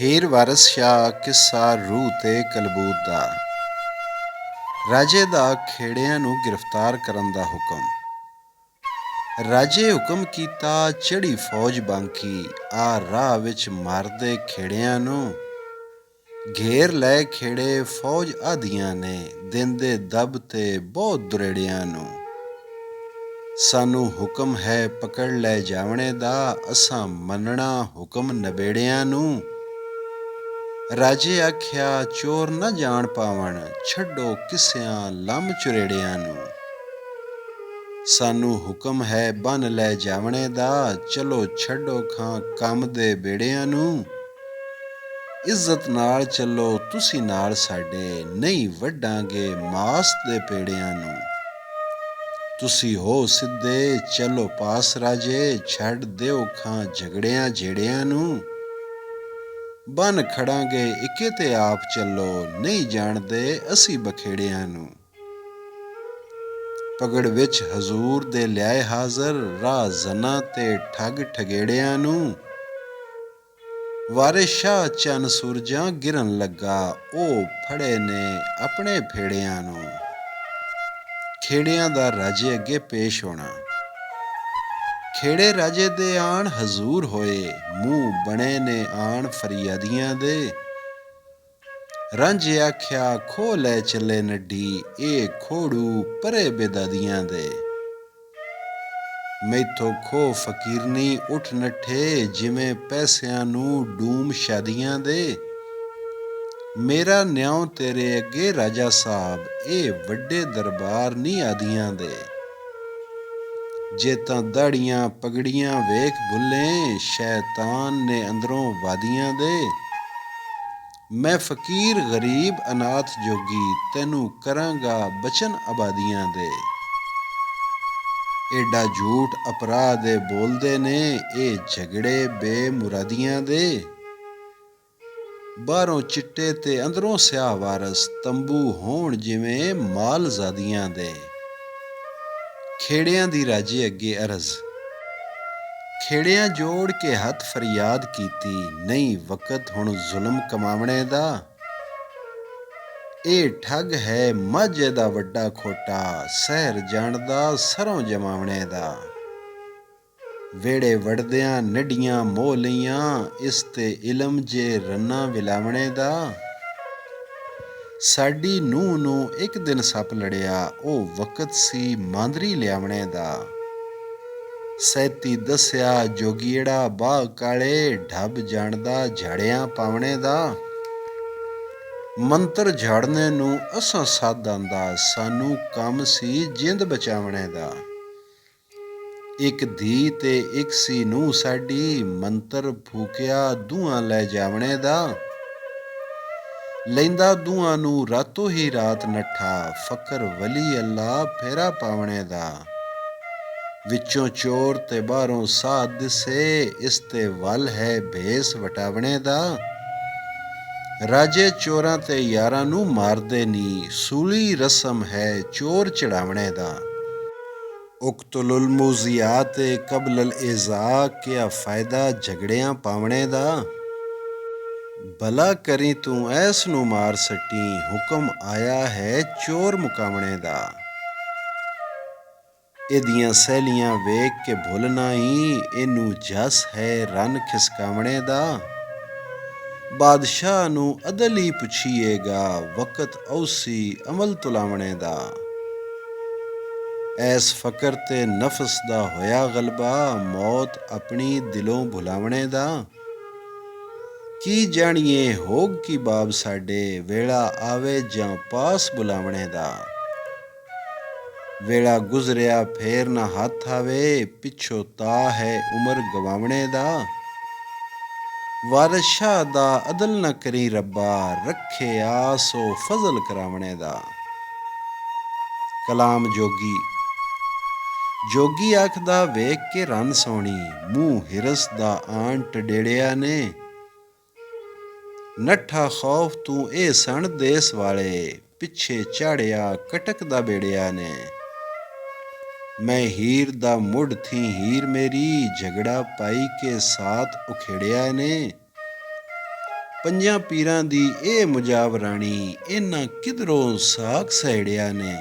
ਹੀਰ ਵਾਰਿਸ ਸ਼ਾਹ ਕਿੱਸਾ ਰੂਹ ਤੇ ਕਲਬੂਤ ਦਾ। ਰਾਜੇ ਦਾ ਖੇੜਿਆਂ ਨੂੰ ਗ੍ਰਿਫਤਾਰ ਕਰਨ ਦਾ ਹੁਕਮ। ਰਾਜੇ ਹੁਕਮ ਕੀਤਾ ਚੜ੍ਹੀ ਫੌਜ ਬਾਂਕੀ, ਆ ਰਾਹ ਵਿੱਚ ਮਾਰਦੇ ਖੇੜਿਆਂ ਨੂੰ। ਘੇਰ ਲੈ ਖੇੜੇ ਫੌਜ ਆਧੀਆਂ ਨੇ, ਦਿੰਦੇ ਦੱਬ ਤੇ ਬਹੁਤ ਦੁਰੇੜਿਆਂ ਨੂੰ। ਸਾਨੂੰ ਹੁਕਮ ਹੈ ਪਕੜ ਲੈ ਜਾਵਣੇ ਦਾ, ਅਸਾਂ ਮੰਨਣਾ ਹੁਕਮ ਨਬੇੜਿਆਂ ਨੂੰ। ਰਾਜੇ ਆਖਿਆ ਚੋਰ ਨਾ ਜਾਣ ਪਾਵਣ, ਛੱਡੋ ਕਿੱਸਿਆਂ ਲੰਮ ਚੁਰੇੜਿਆਂ ਨੂੰ। ਸਾਨੂੰ ਹੁਕਮ ਹੈ ਬੰਨ ਲੈ ਜਾਵਣੇ ਦਾ, ਚਲੋ ਛੱਡੋ ਖਾਂ ਕੰਮ ਦੇ ਬੇੜਿਆਂ ਨੂੰ। ਇੱਜ਼ਤ ਨਾਲ ਚੱਲੋ ਤੁਸੀਂ ਨਾਲ ਸਾਡੇ, ਨਹੀਂ ਵੱਢਾਂਗੇ ਮਾਸ ਦੇ ਪੇੜਿਆਂ ਨੂੰ। ਤੁਸੀਂ ਹੋ ਸਿੱਧੇ ਚਲੋ ਪਾਸ ਰਾਜੇ, ਛੱਡ ਦਿਓ ਖਾਂ ਝਗੜਿਆਂ ਜਿਹੜਿਆਂ ਨੂੰ। ਬੰਨ ਖੜਾਂਗੇ ਇੱਕੇ ਤੇ ਆਪ ਚੱਲੋ, ਨਹੀਂ ਜਾਣਦੇ ਅਸੀਂ ਬਖੇੜਿਆਂ ਨੂੰ। ਪਗੜ ਵਿੱਚ ਹਜ਼ੂਰ ਦੇ ਲਿਆਏ ਹਾਜ਼ਰ, ਰਾਹ ਜ਼ਨਾਂ ਤੇ ਠੱਗ ਠਗੇੜਿਆਂ ਨੂੰ। ਵਾਰਿਸ ਸ਼ਾਹ ਚੰਨ ਸੂਰਜਾਂ ਗਿਰਨ ਲੱਗਾ, ਉਹ ਫੜੇ ਨੇ ਆਪਣੇ ਫੇੜਿਆਂ ਨੂੰ। ਖੇੜਿਆਂ ਦਾ ਰਾਜੇ ਅੱਗੇ ਪੇਸ਼ ਹੋਣਾ। ਖੇੜੇ ਰਾਜੇ ਦੇ ਆਣ ਹਜ਼ੂਰ ਹੋਏ, ਮੂੰਹ ਬਣੇ ਨੇ ਆਣ ਫਰਿਆਦੀਆਂ ਦੇ। ਰਾਂਝੇ ਆਖਿਆ ਖੋਹ ਲੈ ਚੱਲੇ ਨੱਢੀ, ਇਹ ਖੋੜੂ ਪਰੇ ਬੇਦਾਦੀਆਂ ਦੇ। ਮੈਥੋਂ ਖੋਹ ਫਕੀਰਨੀ ਉੱਠ ਨੱਠੇ, ਜਿਵੇਂ ਪੈਸਿਆਂ ਨੂੰ ਡੂਮ ਸ਼ਾਦੀਆਂ ਦੇ। ਮੇਰਾ ਨਿਉ ਤੇਰੇ ਅੱਗੇ ਰਾਜਾ ਸਾਹਿਬ, ਇਹ ਵੱਡੇ ਦਰਬਾਰ ਨਹੀਂ ਆਦੀਆਂ ਦੇ। ਜੇ ਤਾਂ ਦਾੜੀਆਂ ਪਗੜੀਆਂ ਵੇਖ ਭੁੱਲੇ, ਸ਼ੈਤਾਨ ਨੇ ਅੰਦਰੋਂ ਵਾਦੀਆਂ ਦੇ। ਮੈਂ ਫਕੀਰ ਗਰੀਬ ਅਨਾਥ ਜੋਗੀ, ਤੈਨੂੰ ਕਰਾਂਗਾ ਬਚਨ ਆਬਾਦੀਆਂ ਦੇ। ਏਡਾ ਝੂਠ ਅਪਰਾਧ ਦੇ ਬੋਲਦੇ ਨੇ, ਇਹ ਝਗੜੇ ਬੇਮੁਰਾਦੀਆਂ ਦੇ। ਬਾਹਰੋਂ ਚਿੱਟੇ ਤੇ ਅੰਦਰੋਂ ਸਿਆਹ ਵਾਰਸ, ਤੰਬੂ ਹੋਣ ਜਿਵੇਂ ਮਾਲਜ਼ਾਦੀਆਂ ਦੇ। ਖੇੜਿਆਂ ਦੀ ਰਾਜੇ ਅੱਗੇ ਅਰਜ਼। ਖੇੜਿਆਂ ਜੋੜ ਕੇ ਹੱਥ ਫਰਿਆਦ ਕੀਤੀ, ਨਹੀਂ ਵਕਤ ਹੁਣ ਜ਼ੁਲਮ ਕਮਾਵਣੇ ਦਾ। ਇਹ ਠੱਗ ਹੈ ਮਾਝੇ ਦਾ ਵੱਡਾ ਖੋਟਾ, ਸਹਿਰ ਜਾਣਦਾ ਸਰੋਂ ਜਮਾਵਣੇ ਦਾ। ਵੇੜੇ ਵੜਦਿਆਂ ਨੱਡੀਆਂ ਮੋਹ ਲਈਆਂ, ਇਸ ਤੇ ਇਲਮ ਜੇ ਰੰਨਾਂ ਵਿਲਾਵਣੇ ਦਾ। ਸਾਡੀ ਨੂੰਹ ਨੂੰ ਇੱਕ ਦਿਨ ਸੱਪ ਲੜਿਆ, ਉਹ ਵਕਤ ਸੀ ਮਾਂਦਰੀ ਲਿਆਵਣੇ ਦਾ। ਸੈਤੀ ਦੱਸਿਆ ਜੋਗੀੜਾ ਬਾਗ ਕਾਲੇ, ਢੱਬ ਜਾਣਦਾ ਝਾੜਿਆਂ ਪਾਵਣੇ ਦਾ। ਮੰਤਰ ਝਾੜਨੇ ਨੂੰ ਅਸਾਂ ਸੱਦ ਆਂਦਾ, ਸਾਨੂੰ ਕੰਮ ਸੀ ਜਿੰਦ ਬਚਾਵਣੇ ਦਾ। ਇੱਕ ਧੀ ਤੇ ਇੱਕ ਸੀ ਨੂੰਹ ਸਾਡੀ, ਮੰਤਰ ਫੂਕਿਆ ਦੂਆਂ ਲੈ ਜਾਵਣੇ ਦਾ। ਲੈਂਦਾ ਦੂਆਂ ਨੂੰ ਰਾਤੋਂ ਹੀ ਰਾਤ ਨੱਠਾ, ਫਕਰ ਵਲੀ ਅੱਲਾ ਫੇਰਾ ਪਾਵਣੇ ਦਾ। ਵਿੱਚੋਂ ਚੋਰ ਤੇ ਬਾਹਰੋਂ ਸਾਧ ਦਿਸੇ, ਇਸ ਤੇ ਵੱਲ ਹੈ ਭੇਸ ਵਟਾਵਣੇ ਦਾ। ਰਾਜੇ ਚੋਰਾਂ ਤੇ ਯਾਰਾਂ ਨੂੰ ਮਾਰਦੇ ਨੀ, ਸੂਲੀ ਰਸਮ ਹੈ ਚੋਰ ਚੜਾਵਣੇ ਦਾ। ਉਕਤੁਲੁਲ ਮੂਜ਼ੀਆਤ ਕਬਲਲ ਇਜ਼ਾ, ਕਿਆ ਫਾਇਦਾ ਝਗੜਿਆਂ ਪਾਵਣੇ ਦਾ। ਭਲਾ ਕਰੀ ਤੂੰ ਐਸ ਨੂੰ ਮਾਰ ਸੱਟੀ, ਹੁਕਮ ਆਇਆ ਹੈ ਚੋਰ ਮੁਕਾਵਣੇ ਦਾ। ਇਹਦੀਆਂ ਸੈਲੀਆਂ ਵੇਖ ਕੇ ਭੁੱਲ ਨਾਹੀਂ, ਇਹਨੂੰ ਜਸ ਹੈ ਰਨ ਖਿਸਕਾਵਣੇ ਦਾ। ਬਾਦਸ਼ਾਹ ਨੂੰ ਅਦਲ ਹੀ ਪੁੱਛੀਏਗਾ, ਵਕਤ ਔਸੀ ਅਮਲ ਤੁਲਾਵਣੇ ਦਾ। ਐਸ ਫਕਰ ਤੇ ਨਫਸ ਦਾ ਹੋਇਆ ਗਲਬਾ, ਮੌਤ ਆਪਣੀ ਦਿਲੋਂ ਭੁਲਾਵਣੇ ਦਾ। ਕੀ ਜਾਣੀਏ ਹੋਗ ਕੀ ਬਾਬ ਸਾਡੇ, ਵੇਲਾ ਆਵੇ ਜਾਂ ਪਾਸ ਬੁਲਾਵਣੇ ਦਾ। ਵੇਲਾ ਗੁਜ਼ਰਿਆ ਫੇਰ ਨਾ ਹੱਥ ਆਵੇ, ਪਿੱਛੋਂ ਤਾ ਹੈ ਉਮਰ ਗਵਾਵਣੇ ਦਾ। ਵਾਰਿਸ ਸ਼ਾਹ ਦਾ ਅਦਲ ਨਾ ਕਰੀ ਰੱਬਾ, ਰੱਖੇ ਆਸੋ ਫਜ਼ਲ ਕਰਾਵਣੇ ਦਾ। ਕਲਾਮ ਜੋਗੀ। ਜੋਗੀ ਆਖਦਾ ਵੇਖ ਕੇ ਰੰਨ ਸੋਹਣੀ, ਮੂੰਹ ਹਿਰਸ ਦਾ ਆਣ ਟਡੇੜਿਆ ਨੇ। ਨੱਠਾ ਖੌਫ ਤੂੰ ਇਹ ਸਣ ਦੇਸ ਵਾਲੇ, ਪਿੱਛੇ ਝਾੜਿਆ ਕਟਕ ਦਾ ਬੇੜਿਆ ਨੇ। ਮੈਂ ਹੀਰ ਦਾ ਮੁੱਢ ਥੀ ਹੀਰ ਮੇਰੀ, ਝਗੜਾ ਪਾਈ ਕੇ ਸਾਥ ਉਖੇੜਿਆ ਨੇ। ਪੰਜਾਂ ਪੀਰਾਂ ਦੀ ਇਹ ਮੁਜਾਬ ਰਾਣੀ, ਇਹਨਾਂ ਕਿਧਰੋਂ ਸਾਕ ਸਹੇੜਿਆ ਨੇ।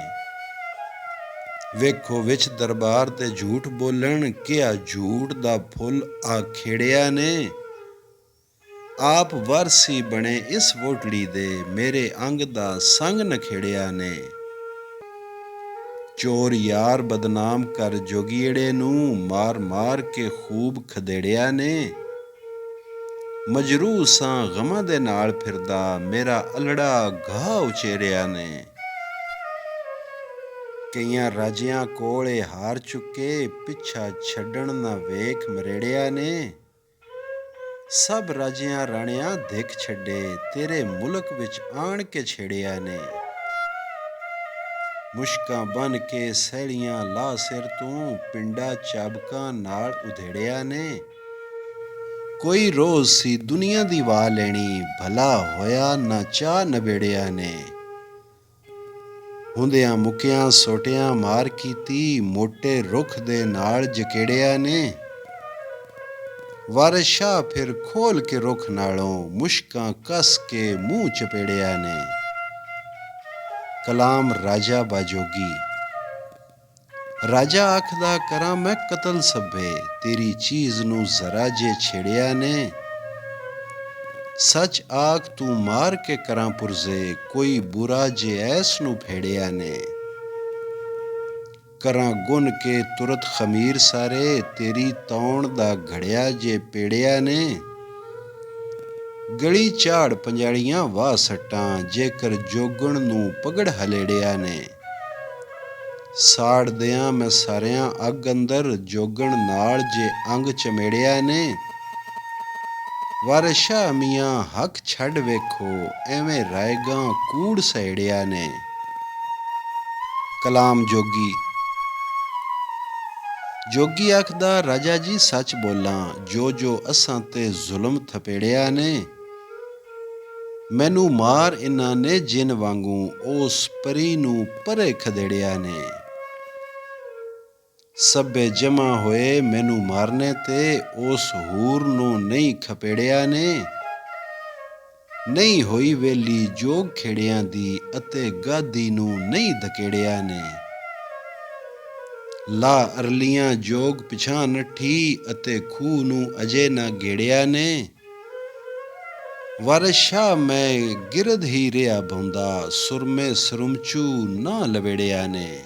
ਵੇਖੋ ਵਿੱਚ ਦਰਬਾਰ ਤੇ ਝੂਠ ਬੋਲਣ, ਕਿਹਾ ਝੂਠ ਦਾ ਫੁੱਲ ਆ ਖੇੜਿਆ ਨੇ। ਆਪ ਵਰਸੀ ਬਣੇ ਇਸ ਵੋਟੜੀ ਦੇ, ਮੇਰੇ ਅੰਗ ਦਾ ਸੰਗ ਨਖੇੜਿਆ ਨੇ। ਚੋਰ ਯਾਰ ਬਦਨਾਮ ਕਰ ਜੋਗੀੜੇ ਨੂੰ, ਮਾਰ ਮਾਰ ਕੇ ਖੂਬ ਖਦੇੜਿਆ ਨੇ। ਮਜਰੂ ਸਾਂ ਗਮਾਂ ਦੇ ਨਾਲ ਫਿਰਦਾ, ਮੇਰਾ ਅਲੜਾ ਘਾਹ ਉਚੇਰਿਆ ਨੇ। ਕਈਆਂ ਰਾਜਿਆਂ ਕੋਲੇ ਹਾਰ ਚੁੱਕੇ, ਪਿੱਛਾ ਛੱਡਣ ਨਾ ਵੇਖ ਮਰੇੜਿਆ ਨੇ। ਸਭ ਰਾਜਿਆਂ ਰਾਣਿਆਂ ਦਿੱਖ ਛੱਡੇ, ਤੇਰੇ ਮੁਲਕ ਵਿੱਚ ਆਣ ਕੇ ਛੇੜਿਆ ਨੇ। ਮੁਸ਼ਕਾਂ ਬਨ ਕੇ ਸਹਿਲੀਆਂ ਲਾ ਸਿਰ ਤੂੰ, ਪਿੰਡਾਂ ਚਾਬਕਾਂ ਨਾਲ ਉਧੇੜਿਆ ਨੇ। ਕੋਈ ਰੋਜ਼ ਸੀ ਦੁਨੀਆ ਦੀ ਵਾਹ ਲੈਣੀ, ਭਲਾ ਹੋਇਆ ਨਾ ਚਾਹ ਨਬੇੜਿਆ ਨੇ। ਹੁੰਦਿਆਂ ਮੁੱਕਿਆਂ ਸੋਟਿਆਂ ਮਾਰ ਕੀਤੀ, ਮੋਟੇ ਰੁੱਖ ਦੇ ਨਾਲ ਜਕੇੜਿਆ ਨੇ। ਵਾਰਿਸ ਸ਼ਾਹ ਫਿਰ ਖੋਲ ਕੇ ਰੁੱਖ ਨਾਲੋਂ, ਮੁਸ਼ਕਾਂ ਕੱਸ ਕੇ ਮੂੰਹ ਚਪੇੜਿਆ ਨੇ। ਕਲਾਮ ਰਾਜਾ ਬਾਜੋਗੀ। ਰਾਜਾ ਆਖਦਾ ਕਰਾਂ ਮੈਂ ਕਤਲ ਸਭੇ, ਤੇਰੀ ਚੀਜ਼ ਨੂੰ ਜ਼ਰਾ ਜੇ ਛੇੜਿਆ ਨੇ। ਸੱਚ ਆਖ ਤੂੰ ਮਾਰ ਕੇ ਕਰਾਂ ਪੁਰਜ਼ੇ, ਕੋਈ ਬੁਰਾ ਜੇ ਐਸ ਨੂੰ ਫੇੜਿਆ ਨੇ। ਕਰਾਂ ਗੁੰਨ ਕੇ ਤੁਰਤ ਖਮੀਰ ਸਾਰੇ, ਤੇਰੀ ਤੌਣ ਦਾ ਘੜਿਆ ਜੇ ਪੇੜਿਆ ਨੇ। ਗਲੀ ਝਾੜ ਪੰਜਾੜੀਆਂ ਵਾਹ ਸੱਟਾਂ, ਜੇਕਰ ਜੋਗਣ ਨੂੰ ਪਗੜ ਹਲੇੜਿਆ ਨੇ। ਸਾੜ ਦਿਆਂ ਮੈਂ ਸਾਰਿਆਂ ਅੱਗ ਅੰਦਰ, ਜੋਗਣ ਨਾਲ ਜੇ ਅੰਗ ਚਮੇੜਿਆ ਨੇ। ਵਾਰਿਸ ਸ਼ਾਹ ਮੀਆਂ ਹੱਕ ਛੱਡ ਵੇਖੋ, ਐਵੇਂ ਰਾਏਗਾਂ ਕੂੜ ਸਹੇੜਿਆ ਨੇ। ਕਲਾਮ ਜੋਗੀ। ਜੋਗੀ ਆਖਦਾ ਰਾਜਾ ਜੀ ਸੱਚ ਬੋਲਾਂ, ਜੋ ਜੋ ਅਸਾਂ ਤੇ ਜ਼ੁਲਮ ਥਪੇੜਿਆ ਨੇ। ਮੈਨੂੰ ਮਾਰ ਇਹਨਾਂ ਨੇ ਜਿਨ ਵਾਂਗੂ, ਉਸ ਪਰੀ ਨੂੰ ਪਰੇ ਖਦੇੜਿਆ ਨੇ। ਸਭੇ ਜਮਾ ਹੋਏ ਮੈਨੂੰ ਮਾਰਨੇ ਤੇ, ਉਸ ਹੂਰ ਨੂੰ ਨਹੀਂ ਖਪੇੜਿਆ ਨੇ। ਨਹੀਂ ਹੋਈ ਵੇਲੀ ਜੋਗ ਖੇੜਿਆਂ ਦੀ, ਅਤੇ ਗਾਦੀ ਨੂੰ ਨਹੀਂ ਧਕੇੜਿਆ ਨੇ। ਲਾ ਅਰਲੀਆਂ ਜੋਗ ਪਿਛਾਂ ਨੱਠੀ, ਅਤੇ ਖੂਹ ਨੂੰ ਅਜੇ ਨਾ ਗੇੜਿਆ ਨੇ। ਵਾਰਿਸ ਸ਼ਾਹ ਮੈਂ ਗਿਰਦ ਹੀ ਰਿਹਾ ਬੌਂਦਾ, ਸੁਰਮੇ ਸਰੁਮਚੂ ਨਾ ਲਵੇੜਿਆ ਨੇ।